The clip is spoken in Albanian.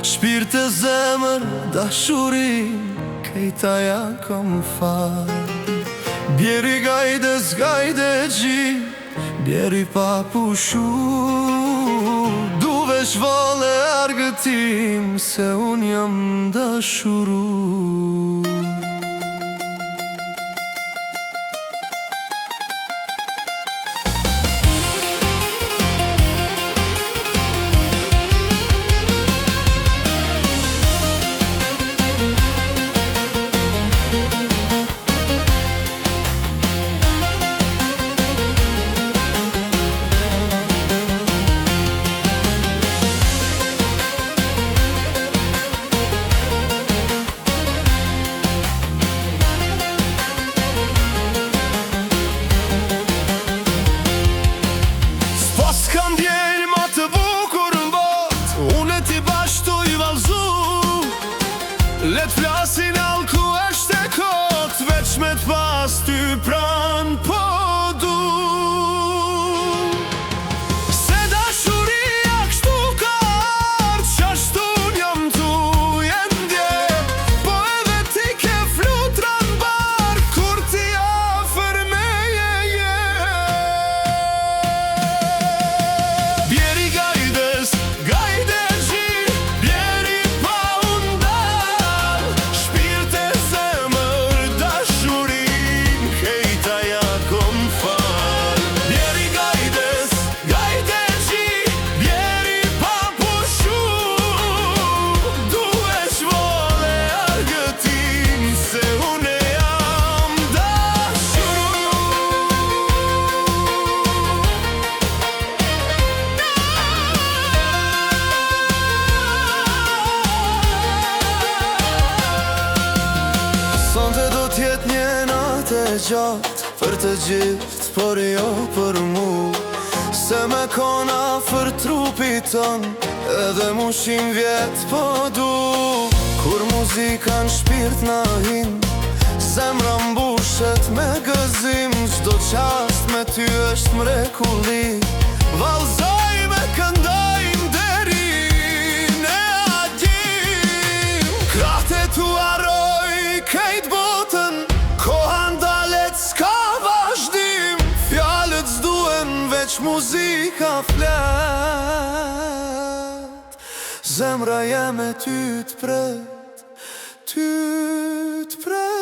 Shpirt e zemër, dashuri, kejta ja kom fal. Bjeri gajdes, gajde gji, bjeri pa pushu. Du vesh vale argëtim, se unë jam dashuru. Let flasin allku është e kot, veç me t'pas ty pran po du. Se dashuria kështu ka ardh, qashtun jam tu jendje. Po edhe ti ke flutra n'bar, kur ti afer meje je. Bjeri gajdes, gajde gji, bjeri pa sonte do t'jet një natë e gjatë për të gjithë, por jo për mu. Se me kon afër trupit ton, edhe mushim vjet po du. Kur muzika në shpirt na hin, zemra mbushet me gëzim. Çdo qast me ty është mrekulli, vallzoj me këndojmë deri ne agjim. Krahte tu arroj kejt botën, koha ndalet s'ka vazhdim. Fjalët s'duen, veç muzika flet. Zemra jeme ty t'pret, ty t'pret.